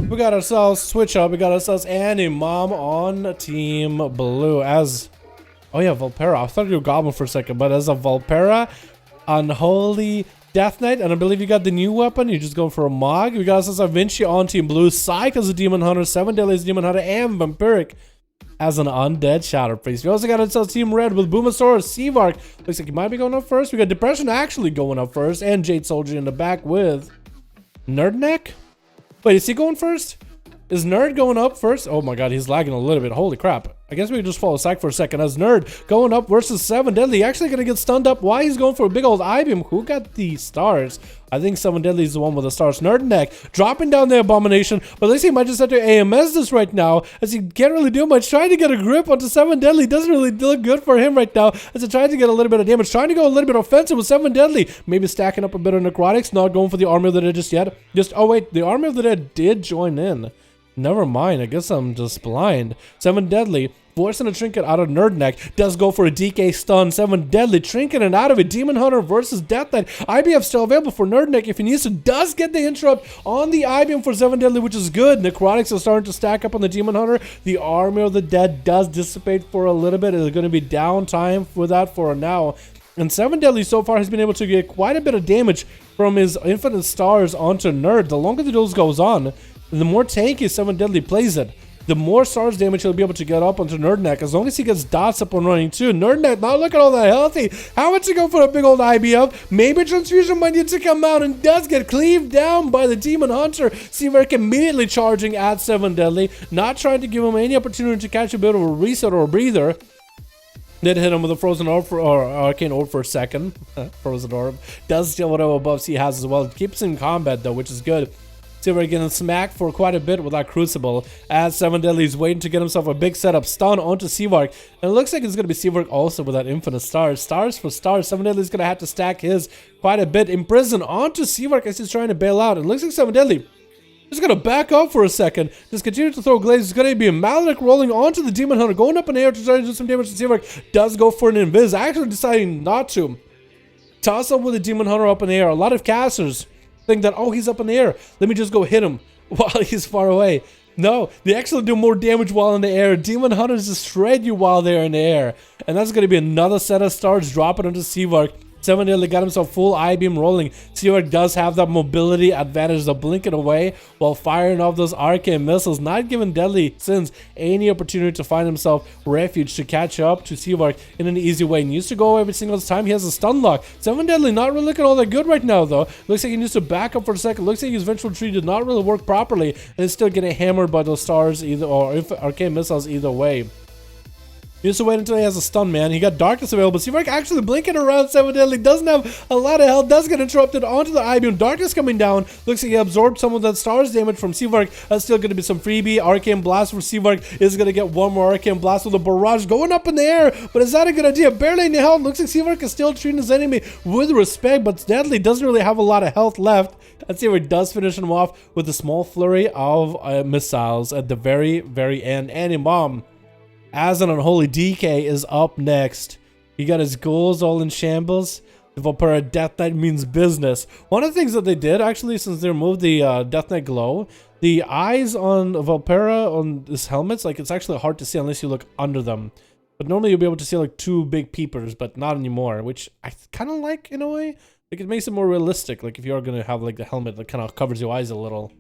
We got ourselves switch up. We got ourselves Annie Mom on Team Blue as, oh yeah, Volpera. I thought you were Goblin for a second, but as a Volpera, Unholy Death Knight, and I believe you got the new weapon. You're just going for a Mog. We got ourselves Vinci on Team Blue, Psych as a Demon Hunter, 7 Deadly as a Demon Hunter, and Vampiric as an Undead Shadow Priest. We also got ourselves Team Red with Boomosaurus, Seavark. Looks like he might be going up first. We got Depression actually going up first, and Jade Soldier in the back with Nerdneck. Wait, is he going first? Is Nerd going up first? Oh my god, he's lagging a little bit. Holy crap. I guess we can just follow Psych for a second. As Nerd going up versus 7 Deadly. Actually gonna get stunned up. Why he's going for a big old I-beam? Who got the stars? I think 7 Deadly is the one with the stars. Nerd Neck dropping down the Abomination. But at least he might just have to AMS this right now, as he can't really do much. Trying to get a grip onto 7 Deadly doesn't really look good for him right now, as he's trying to get a little bit of damage. Trying to go a little bit offensive with 7 Deadly. Maybe stacking up a bit of necrotics. Not going for the Army of the Dead just yet. Oh wait, the Army of the Dead did join in. Never mind, I guess I'm just blind. 7 Deadly, forcing a Trinket out of Nerdneck, does go for a DK stun. 7 Deadly, Trinket and out of it. Demon Hunter versus Death Knight. IBF still available for Nerdneck if he needs to. Does get the interrupt on the IBM for 7 Deadly, which is good. Necrotics are starting to stack up on the Demon Hunter. The Army of the Dead does dissipate for a little bit. It's going to be downtime for that for now. And 7 Deadly so far has been able to get quite a bit of damage from his infinite stars onto Nerd. The longer the duels goes on, the more tanky 7 Deadly plays it, the more stars damage he'll be able to get up onto Nerdneck, as long as he gets dots up and running too. Nerdneck not looking all that healthy. How much to go for a big old IBF? Maybe Transfusion might need to come out, and does get cleaved down by the Demon Hunter. Seavark immediately charging at 7 Deadly, not trying to give him any opportunity to catch a bit of a reset or a breather. Did hit him with a Frozen Orb or Arcane Orb for a second. Frozen Orb does steal whatever buffs he has as well. It keeps him in combat though, which is good. Seavark getting smacked for quite a bit with that Crucible, as 7 Deadly is waiting to get himself a big setup stun onto Seavark. And it looks like it's going to be Seavark also with that infinite stars. Stars for stars. 7 Deadly is going to have to stack his quite a bit. Imprison onto Seavark as he's trying to bail out. It looks like 7 Deadly just going to back up for a second. Just continue to throw glazes. It's going to be a Maledict rolling onto the Demon Hunter, going up in the air to try to do some damage to Seavark. Does go for an Invis, actually deciding not to. Toss up with the Demon Hunter up in the air. A lot of casters think that, oh, he's up in the air, let me just go hit him while he's far away. No, they actually do more damage while in the air. Demon Hunters just shred you while they're in the air. And that's going to be another set of stars dropping onto Seavark. 7 Deadly got himself full I-beam rolling. Seavark does have that mobility advantage to blink it away while firing off those arcane missiles, not giving Deadly Sins any opportunity to find himself refuge to catch up to Seavark in an easy way. He needs to go every single time he has a stun lock. 7 Deadly not really looking all that good right now though. Looks like he needs to back up for a second. Looks like his Vengeful Tree did not really work properly, and is still getting hammered by those stars either, or arcane missiles either way. He has to wait until he has a stun, man. He got Darkness available. Seavark actually blinking around 7 Deadly. Doesn't have a lot of health. Does get interrupted onto the I-beam. Darkness coming down. Looks like he absorbed some of that stars damage from Seavark. That's still going to be some freebie. Arcane Blast for Seavark is going to get one more Arcane Blast with a barrage going up in the air. But is that a good idea? Barely any health. Looks like Seavark is still treating his enemy with respect, but Deadly doesn't really have a lot of health left. And Seavark does finish him off with a small flurry of missiles at the very, very end. Annie Mom, as an Unholy DK, is up next. He got his goals all in shambles. The Volpera Death Knight means business. One of the things that they did, actually, since they removed the Death Knight glow, the eyes on Volpera on his helmets, like, it's actually hard to see unless you look under them. But normally you'll be able to see like two big peepers, but not anymore, which I kind of like in a way. Like, it makes it more realistic. Like, if you're gonna have like the helmet that kind of covers your eyes a little.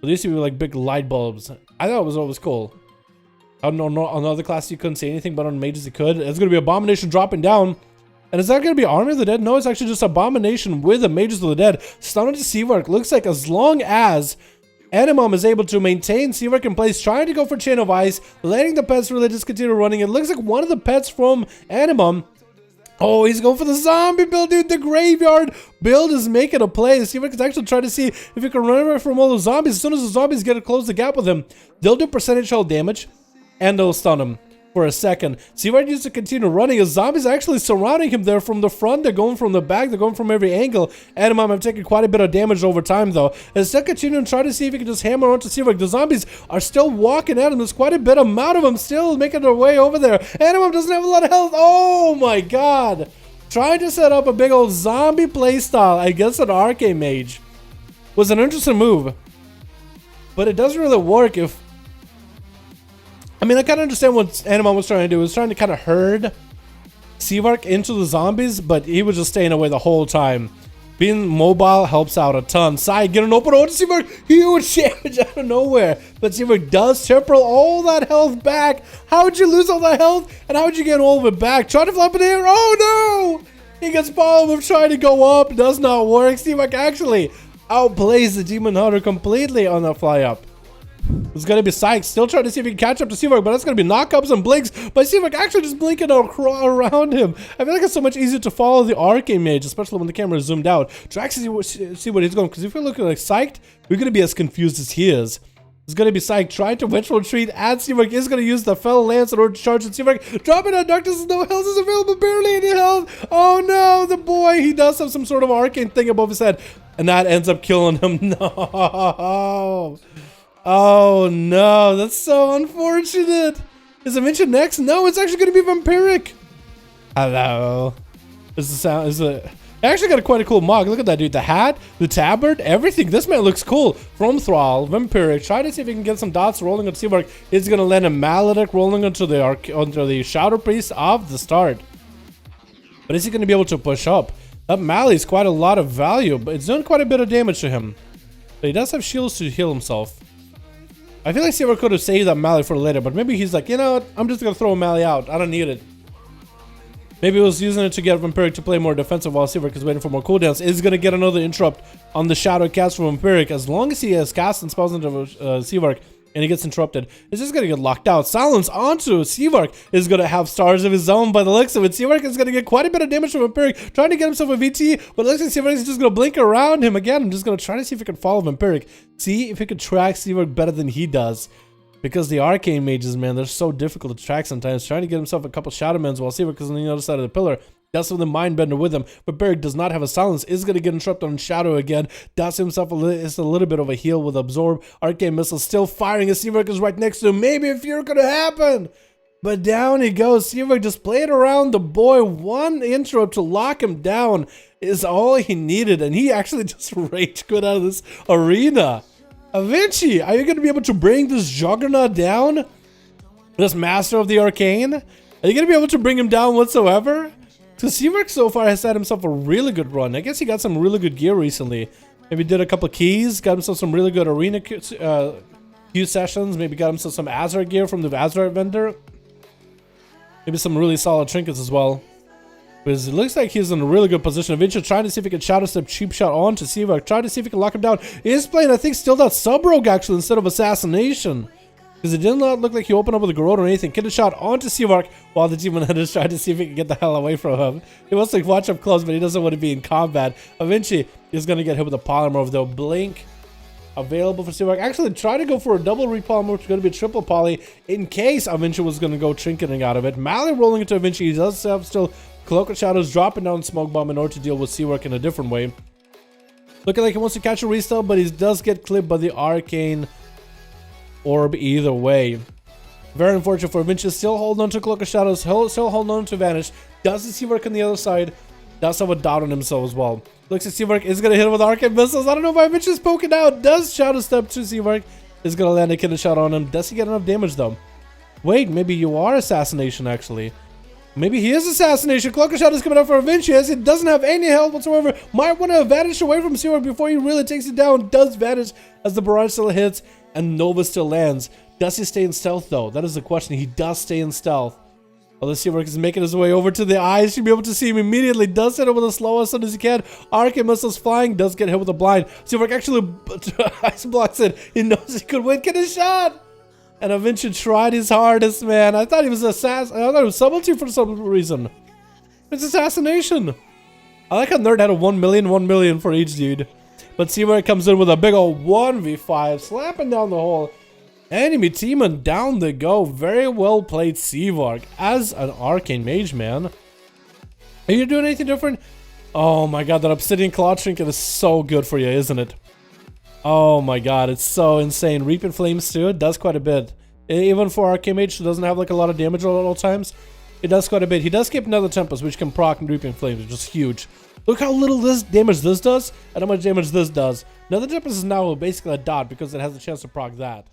But these used to be like big light bulbs. I thought it was always cool. On other classes you couldn't see anything, but on mages you could. It's gonna be Abomination dropping down. And is that gonna be Army of the Dead? No, it's actually just Abomination with the Mages of the Dead. Stunning to Seavark. Looks like as long as Animum is able to maintain Seavark in place, trying to go for Chain of Ice, letting the pets really just continue running. It looks like one of the pets from Animum. Oh, he's going for the zombie build, dude. The graveyard build is making a play. Seavark is actually trying to see if he can run away from all those zombies. As soon as the zombies get to close the gap with him, they'll do percentage hull damage and they'll stun him. for a second. Seawork needs to continue running. His zombies are actually surrounding him there from the front. They're going from the back. They're going from every angle. Animam have taken quite a bit of damage over time, though. And still continuing to try to see if he can just hammer onto Seawork. The zombies are still walking at him. There's quite a bit amount of them still making their way over there. Animam doesn't have a lot of health. Oh my god. Trying to set up a big old zombie playstyle against an Arcane Mage was an interesting move. But it doesn't really work if... I mean, I kind of understand what Animal was trying to do. He was trying to kind of herd Seawork into the zombies, but he was just staying away the whole time. Being mobile helps out a ton. Side, get an open order to Seawork. Huge damage out of nowhere. But Seawork does temporal all that health back. How would you lose all that health? And how would you get all of it back? Try to flip in the air. Oh, no! He gets followed with trying to go up. Does not work. Seawork actually outplays the Demon Hunter completely on the fly up. It's gonna be Psych still trying to see if he can catch up to Seawork, but that's gonna be knockups and blinks. But Seawork actually just blinking around him. I feel like it's so much easier to follow the Arcane Mage, especially when the camera is zoomed out. Try to see what he's going, because if you're looking like Psyched, we're gonna be as confused as he is. It's gonna be Psych trying to vengeful retreat, and Seawork is gonna use the Fell Lance in order to charge at Seawork. Dropping on Darkness, no health is available, barely any health. Oh no, the boy, he does have some sort of arcane thing above his head, and that ends up killing him. No. Oh no, that's so unfortunate. Is it mentioned next? No, it's actually gonna be Vampiric. Hello. Is the sound, is it? I actually got quite a cool mug. Look at that, dude. The hat, the tabard, everything. This man looks cool. From Thrall, Vampiric. Try to see if he can get some dots rolling on Seawork. He's gonna land a Maledict rolling onto the Shadow Priest of the start. But is he gonna be able to push up? That Mally is quite a lot of value, but it's doing quite a bit of damage to him. But he does have shields to heal himself. I feel like Seawork could have saved that Mally for later, but maybe he's like, you know what? I'm just gonna throw a Mally out. I don't need it. Maybe he was using it to get Vampiric to play more defensive while Seawork is waiting for more cooldowns. Is gonna get another interrupt on the Shadow cast from Vampiric. As long as he has cast and spells into Seawork and he gets interrupted, it's just gonna get locked out. Silence onto Seawork is gonna have stars of his own by the looks of it. Seawork is gonna get quite a bit of damage from Vampiric, trying to get himself a VT, but it looks like Seawork is just gonna blink around him again. I'm just gonna try to see if he can follow Vampiric. See if he can track Seawork better than he does. Because the Arcane Mages, man, they're so difficult to track sometimes. Trying to get himself a couple Shadowmans while Seawork is on the other side of the pillar. That's with the Mindbender with him. But Vampiric does not have a silence. Is going to get interrupted on Shadow again. Does himself a little bit of a heal with Absorb. Arcane Missile still firing as Seawork is right next to him. Maybe a fear could happen. But down he goes. Seawork just played around the boy. One interrupt to lock him down is all he needed. And he actually just rage quit out of this arena. Vinci, are you going to be able to bring this Juggernaut down? This Master of the Arcane? Are you going to be able to bring him down whatsoever? Because Seawork so far has had himself a really good run. I guess he got some really good gear recently. Maybe did a couple of keys, got himself some really good arena queue sessions. Maybe got himself some Azeroth gear from the Azeroth vendor. Maybe some really solid trinkets as well. Because it looks like he's in a really good position. Eventually trying to see if he can Shadow Step cheap shot on to Seawork. Trying to see if he can lock him down. He is playing, I think, still that Sub-Rogue actually instead of Assassination. Because it did not look like he opened up with a Garrote or anything. Get a shot onto Seawork while the Demon Hunter is trying to see if he can get the hell away from him. He wants to watch up close, but he doesn't want to be in combat. Eventually, he's going to get hit with a Polymorph though. Blink available for Seawork. Actually, try to go for a double repolymorph, which is going to be a triple poly in case Avinci was going to go trinketing out of it. Mally rolling into Avinci. He does have still Cloak of Shadows dropping down Smoke Bomb in order to deal with Seawork in a different way. Looking like he wants to catch a restyle, but he does get clipped by the Arcane Orb either way. Very unfortunate for Avinci. Still holding on to Cloak of Shadows, still holding on to Vanish. Does the Seawork on the other side. Does have a doubt on himself as well. Looks like Seawork is going to hit him with Arcane Missiles. I don't know if Avinci is poking out. Does Shadow Step to Seawork. Is going to land a killer shot on him. Does he get enough damage though? Wait, maybe you are Assassination actually. Maybe he is Assassination. Cloak of Shadow is coming up for Avinci as he doesn't have any health whatsoever. Might want to vanish away from Seawork before he really takes it down. Does vanish as the barrage still hits and Nova still lands. Does he stay in stealth though? That is the question. He does stay in stealth. Well, the Seawork is making his way over to the eyes. Should be able to see him immediately. Does hit him with a slow as soon as he can. Arcane Missiles flying. Does get hit with a blind. Seawork actually ice blocks it. He knows he could win. Get a shot. And Avinci tried his hardest, man. I thought he was assassin. I thought it was subtlety for some reason. It's Assassination. I like how Nerd had a 1 million for each dude. But Seawork comes in with a big old 1v5, slapping down the hole. Enemy team, and down they go. Very well played, Seavark, as an Arcane Mage, man. Are you doing anything different? Oh my god, that Obsidian Claw Trinket is so good for you, isn't it? Oh my god, it's so insane. Reaping Flames too, it does quite a bit. Even for Arcane Mage, who doesn't have like a lot of damage at all times, it does quite a bit. He does keep Nether Tempest, which can proc Reaping Flames, which is huge. Look how little damage this does, and how much damage this does. Nether Tempest is now basically a dot because it has a chance to proc that.